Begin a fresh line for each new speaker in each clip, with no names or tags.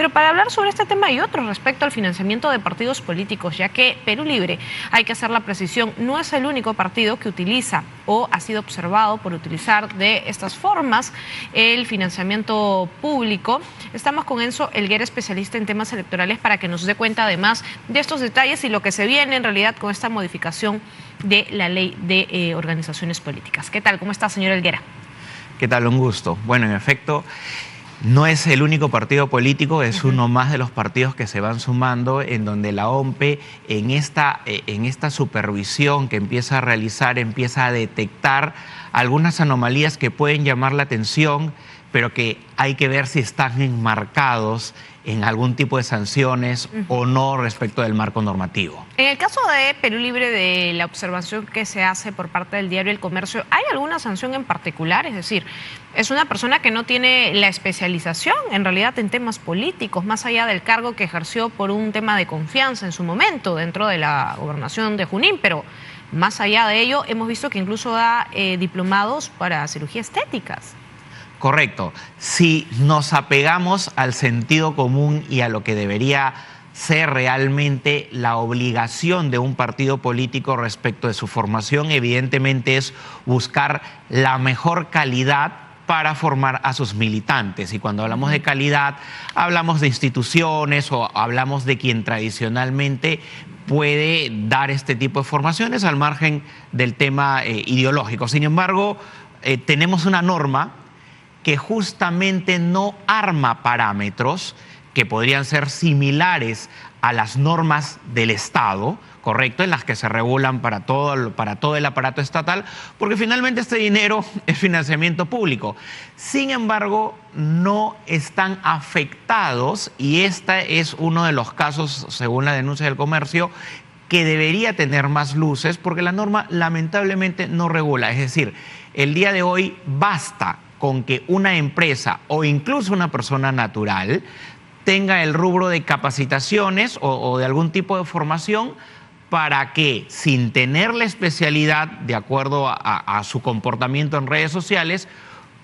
Pero para hablar sobre este tema y otros respecto al financiamiento de partidos políticos, ya que Perú Libre, hay que hacer la precisión, no es el único partido que utiliza o ha sido observado por utilizar de estas formas el financiamiento público. Estamos con Enzo Helguera, especialista en temas electorales, para que nos dé cuenta además de estos detalles y lo que se viene en realidad con esta modificación de la ley de organizaciones políticas. ¿Qué tal? ¿Cómo está, señor Helguera?
¿Qué tal? Un gusto. Bueno, en efecto, no es el único partido político, es uno más de los partidos que se van sumando, en donde la OMPE en esta supervisión que empieza a realizar, empieza a detectar algunas anomalías que pueden llamar la atención, pero que hay que ver si están enmarcados en algún tipo de sanciones o no respecto del marco normativo.
En el caso de Perú Libre, de la observación que se hace por parte del diario El Comercio, ¿hay alguna sanción en particular? Es decir, es una persona que no tiene la especialización en realidad en temas políticos, más allá del cargo que ejerció por un tema de confianza en su momento dentro de la gobernación de Junín, pero más allá de ello hemos visto que incluso da diplomados para cirugía estéticas.
Correcto. Si nos apegamos al sentido común y a lo que debería ser realmente la obligación de un partido político respecto de su formación, evidentemente es buscar la mejor calidad para formar a sus militantes. Y cuando hablamos de calidad, hablamos de instituciones o hablamos de quien tradicionalmente puede dar este tipo de formaciones al margen del tema ideológico. Sin embargo, tenemos una norma que justamente no arma parámetros que podrían ser similares a las normas del Estado, ¿correcto?, en las que se regulan para todo el aparato estatal, porque finalmente este dinero es financiamiento público. Sin embargo, no están afectados, y este es uno de los casos, según la denuncia del Comercio, que debería tener más luces, porque la norma lamentablemente no regula. Es decir, el día de hoy basta con que una empresa o incluso una persona natural tenga el rubro de capacitaciones o de algún tipo de formación para que, sin tener la especialidad de acuerdo a su comportamiento en redes sociales,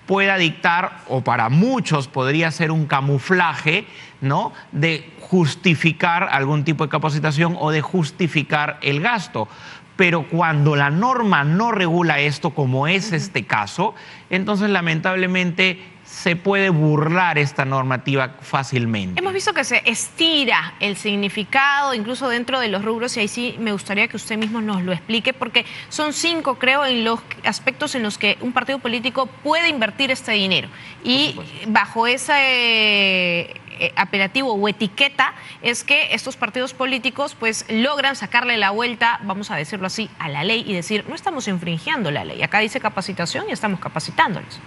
pueda dictar, o para muchos podría ser un camuflaje, ¿no?, de justificar algún tipo de capacitación o de justificar el gasto. Pero cuando la norma no regula esto, como es este caso, entonces lamentablemente se puede burlar esta normativa fácilmente.
Hemos visto que se estira el significado, incluso dentro de los rubros, y ahí sí me gustaría que usted mismo nos lo explique, porque son 5, creo, en los aspectos en los que un partido político puede invertir este dinero. Y bajo ese apelativo o etiqueta es que estos partidos políticos pues logran sacarle la vuelta, vamos a decirlo así, a la ley y decir, no estamos infringiendo la ley, acá dice capacitación y estamos capacitándolos.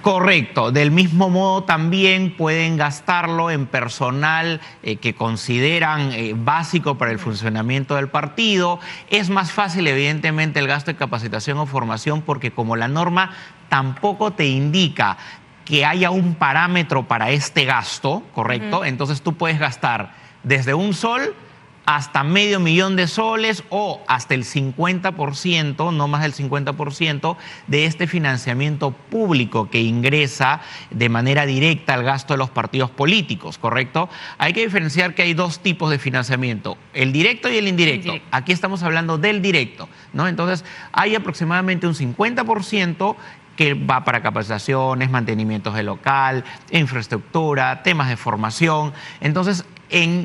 Correcto. Del mismo modo también pueden gastarlo en personal que consideran básico para el funcionamiento del partido. Es más fácil, evidentemente, el gasto de capacitación o formación, porque como la norma tampoco te indica que haya un parámetro para este gasto, ¿correcto? Entonces tú puedes gastar desde un sol hasta $500,000 de soles o hasta el 50%, no más del 50% de este financiamiento público que ingresa de manera directa al gasto de los partidos políticos, ¿correcto? Hay que diferenciar que hay dos tipos de financiamiento, el directo y el indirecto. Aquí estamos hablando del directo, ¿no? Entonces hay aproximadamente un 50% que va para capacitaciones, mantenimientos de local, infraestructura, temas de formación. Entonces,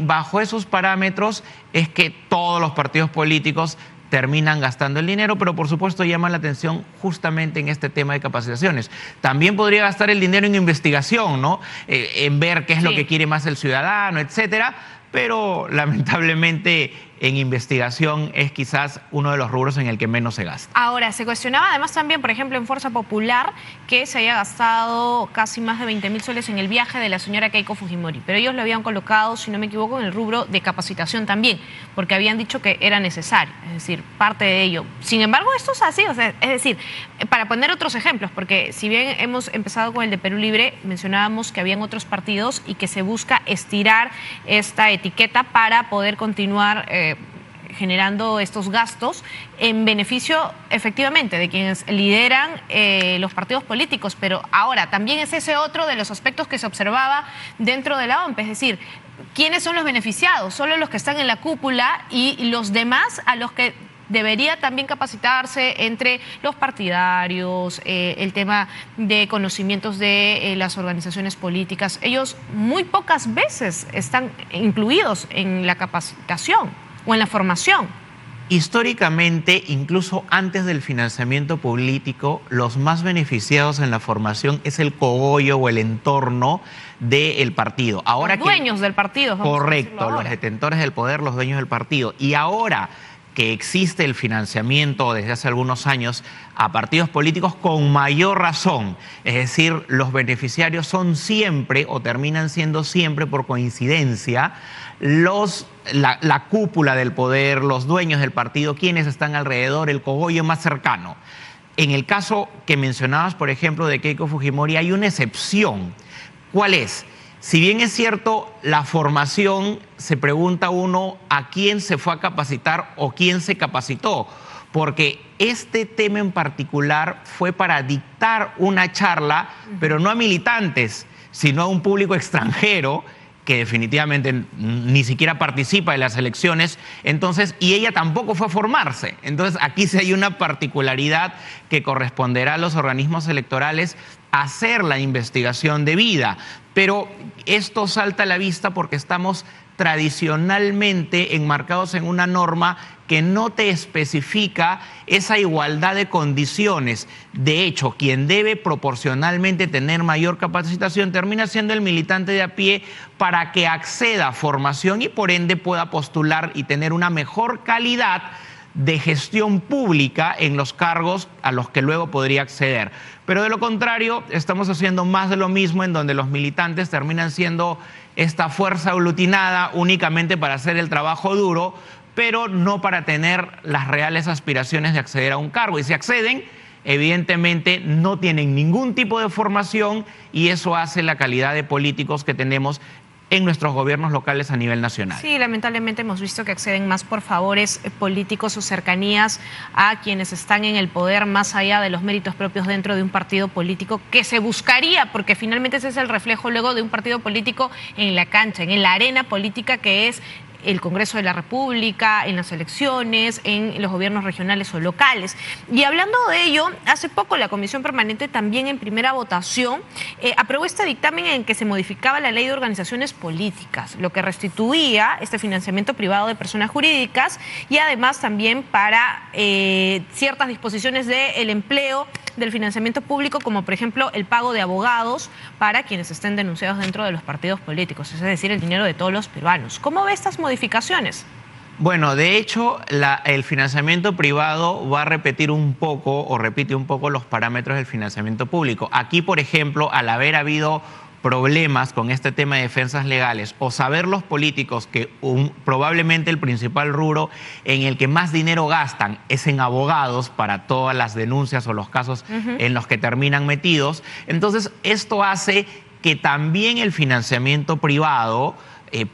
bajo esos parámetros es que todos los partidos políticos terminan gastando el dinero, pero por supuesto llama la atención justamente en este tema de capacitaciones. También podría gastar el dinero en investigación, ¿no? En ver qué es lo que quiere más el ciudadano, etcétera, pero lamentablemente en investigación es quizás uno de los rubros en el que menos se gasta.
Ahora, se cuestionaba además también, por ejemplo, en Fuerza Popular, que se haya gastado casi más de 20.000 soles en el viaje de la señora Keiko Fujimori, pero ellos lo habían colocado, si no me equivoco, en el rubro de capacitación también, porque habían dicho que era necesario, es decir, parte de ello. Sin embargo, esto es así, o sea, es decir, para poner otros ejemplos, porque si bien hemos empezado con el de Perú Libre, mencionábamos que habían otros partidos y que se busca estirar esta etiqueta para poder continuar generando estos gastos en beneficio efectivamente de quienes lideran los partidos políticos. Pero ahora también es ese otro de los aspectos que se observaba dentro de la OMP, es decir, ¿quiénes son los beneficiados? Solo los que están en la cúpula y los demás a los que debería también capacitarse entre los partidarios, el tema de conocimientos de las organizaciones políticas. Ellos muy pocas veces están incluidos en la capacitación o en la formación.
Históricamente, incluso antes del financiamiento político, los más beneficiados en la formación es el cogollo o el entorno del partido. Ahora
los dueños del partido.
Correcto, los detentores del poder, los dueños del partido. Y ahora que existe el financiamiento desde hace algunos años a partidos políticos, con mayor razón. Es decir, los beneficiarios son siempre o terminan siendo siempre por coincidencia la cúpula del poder, los dueños del partido, quienes están alrededor, el cogollo más cercano. En el caso que mencionabas, por ejemplo, de Keiko Fujimori, hay una excepción. ¿Cuál es? Si bien es cierto, la formación, se pregunta uno a quién se fue a capacitar o quién se capacitó, porque este tema en particular fue para dictar una charla, pero no a militantes, sino a un público extranjero que definitivamente ni siquiera participa en las elecciones, entonces, y ella tampoco fue a formarse. Entonces, aquí sí hay una particularidad que corresponderá a los organismos electorales hacer la investigación debida. Pero esto salta a la vista porque estamos tradicionalmente enmarcados en una norma que no te especifica esa igualdad de condiciones. De hecho, quien debe proporcionalmente tener mayor capacitación termina siendo el militante de a pie para que acceda a formación y por ende pueda postular y tener una mejor calidad de gestión pública en los cargos a los que luego podría acceder. Pero de lo contrario, estamos haciendo más de lo mismo, en donde los militantes terminan siendo esta fuerza aglutinada únicamente para hacer el trabajo duro, pero no para tener las reales aspiraciones de acceder a un cargo. Y si acceden, evidentemente no tienen ningún tipo de formación y eso hace la calidad de políticos que tenemos en nuestros gobiernos locales a nivel nacional.
Sí, lamentablemente hemos visto que acceden más por favores políticos o cercanías a quienes están en el poder, más allá de los méritos propios dentro de un partido político que se buscaría, porque finalmente ese es el reflejo luego de un partido político en la cancha, en la arena política que es el Congreso de la República, en las elecciones, en los gobiernos regionales o locales. Y hablando de ello, hace poco la Comisión Permanente también en primera votación aprobó este dictamen en que se modificaba la Ley de Organizaciones Políticas, lo que restituía este financiamiento privado de personas jurídicas y además también para ciertas disposiciones del empleo del financiamiento público, como por ejemplo el pago de abogados para quienes estén denunciados dentro de los partidos políticos, es decir, el dinero de todos los peruanos. ¿Cómo ve estas modificaciones?
Bueno, de hecho, el financiamiento privado va a repetir un poco o repite un poco los parámetros del financiamiento público. Aquí, por ejemplo, al haber habido problemas con este tema de defensas legales o saber los políticos que probablemente el principal rubro en el que más dinero gastan es en abogados para todas las denuncias o los casos en los que terminan metidos, entonces esto hace que también el financiamiento privado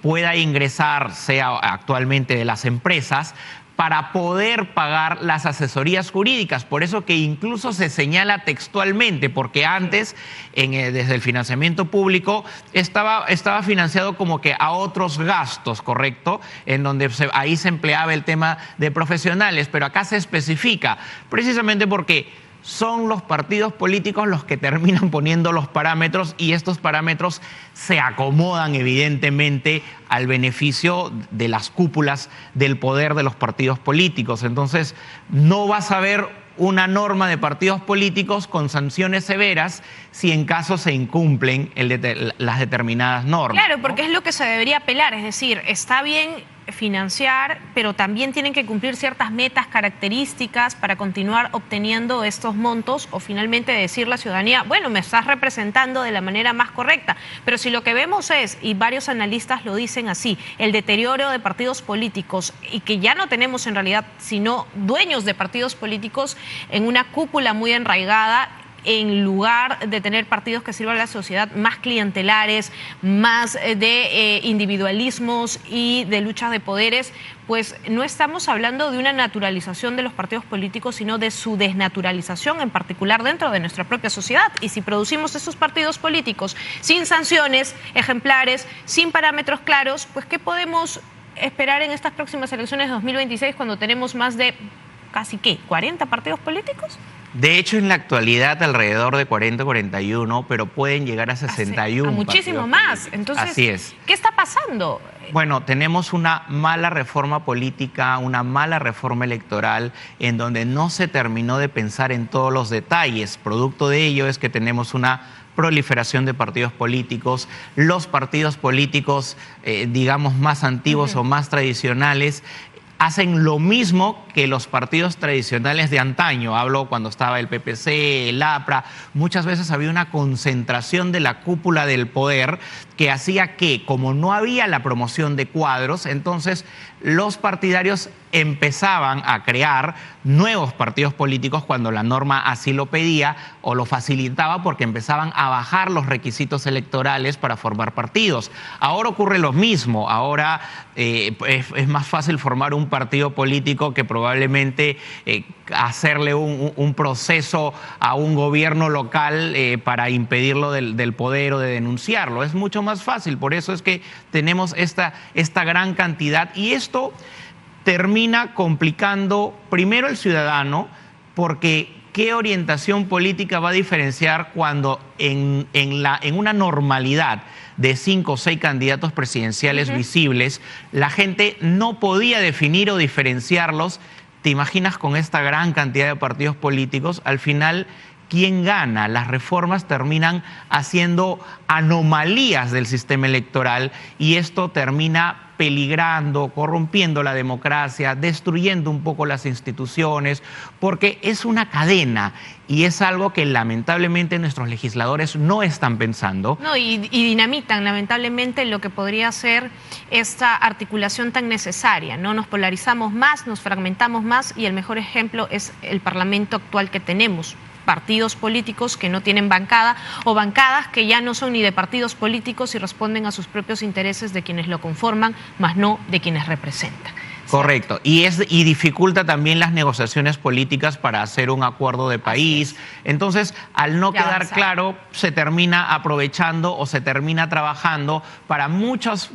pueda ingresar, sea actualmente de las empresas, para poder pagar las asesorías jurídicas. Por eso que incluso se señala textualmente, porque antes, desde el financiamiento público, estaba financiado como que a otros gastos, ¿correcto? En donde ahí se empleaba el tema de profesionales, pero acá se especifica, precisamente porque son los partidos políticos los que terminan poniendo los parámetros y estos parámetros se acomodan evidentemente al beneficio de las cúpulas del poder de los partidos políticos. Entonces, no vas a ver una norma de partidos políticos con sanciones severas si en caso se incumplen las determinadas normas.
Claro, porque es lo que se debería apelar, es decir, está bien financiar, pero también tienen que cumplir ciertas metas, características para continuar obteniendo estos montos o finalmente decir la ciudadanía, bueno, me estás representando de la manera más correcta. Pero si lo que vemos es, y varios analistas lo dicen así, el deterioro de partidos políticos y que ya no tenemos en realidad sino dueños de partidos políticos en una cúpula muy enraigada, en lugar de tener partidos que sirvan a la sociedad más clientelares, más de individualismos y de luchas de poderes, pues no estamos hablando de una naturalización de los partidos políticos, sino de su desnaturalización, en particular dentro de nuestra propia sociedad. Y si producimos esos partidos políticos sin sanciones ejemplares, sin parámetros claros, pues ¿qué podemos esperar en estas próximas elecciones de 2026 cuando tenemos más de casi, ¿qué?, 40 partidos políticos?
De hecho, en la actualidad alrededor de 40, 41, pero pueden llegar a 61.
A muchísimo más. Entonces,
así es.
¿Qué está pasando?
Bueno, tenemos una mala reforma política, una mala reforma electoral, en donde no se terminó de pensar en todos los detalles. Producto de ello es que tenemos una proliferación de partidos políticos. Los partidos políticos, digamos, más antiguos o más tradicionales, hacen lo mismo que los partidos tradicionales de antaño. Hablo cuando estaba el PPC, el APRA. Muchas veces había una concentración de la cúpula del poder que hacía que, como no había la promoción de cuadros, entonces los partidarios empezaban a crear nuevos partidos políticos cuando la norma así lo pedía o lo facilitaba, porque empezaban a bajar los requisitos electorales para formar partidos. Ahora ocurre lo mismo. Ahora es más fácil formar un partido político que probablemente hacerle un proceso a un gobierno local para impedirlo del poder o de denunciarlo. Es mucho más fácil. Por eso es que tenemos esta gran cantidad, y esto termina complicando primero el ciudadano, porque ¿qué orientación política va a diferenciar cuando en una normalidad de 5 o 6 candidatos presidenciales visibles, la gente no podía definir o diferenciarlos? ¿Te imaginas con esta gran cantidad de partidos políticos? Al final, ¿quién gana? Las reformas terminan haciendo anomalías del sistema electoral, y esto termina peligrando, corrompiendo la democracia, destruyendo un poco las instituciones, porque es una cadena y es algo que lamentablemente nuestros legisladores no están pensando.
No, y dinamitan lamentablemente lo que podría ser esta articulación tan necesaria, ¿no? Nos polarizamos más, nos fragmentamos más, y el mejor ejemplo es el Parlamento actual que tenemos. Partidos políticos que no tienen bancada, o bancadas que ya no son ni de partidos políticos y responden a sus propios intereses de quienes lo conforman, más no de quienes representan.
Correcto. Y dificulta también las negociaciones políticas para hacer un acuerdo de país. Entonces, al no quedar claro, se termina aprovechando o se termina trabajando para muchos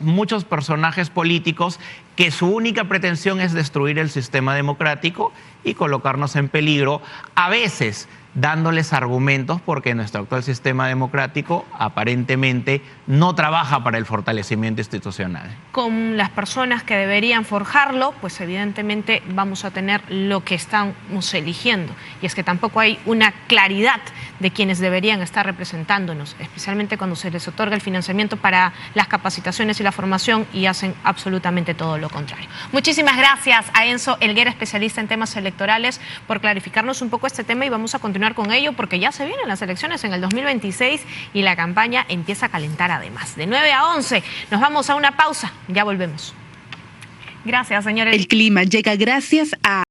personajes políticos que su única pretensión es destruir el sistema democrático y colocarnos en peligro, a veces dándoles argumentos, porque nuestro actual sistema democrático aparentemente no trabaja para el fortalecimiento institucional.
Con las personas que deberían forjarlo, pues evidentemente vamos a tener lo que estamos eligiendo, y es que tampoco hay una claridad de quienes deberían estar representándonos, especialmente cuando se les otorga el financiamiento para las capacitaciones y la formación y hacen absolutamente todo lo contrario. Muchísimas gracias a Enzo Helguera, especialista en temas electorales, por clarificarnos un poco este tema, y vamos a continuar con ello porque ya se vienen las elecciones en el 2026 y la campaña empieza a calentar además. De 9 a 11 nos vamos a una pausa, ya volvemos. Gracias, señores.
El clima llega gracias a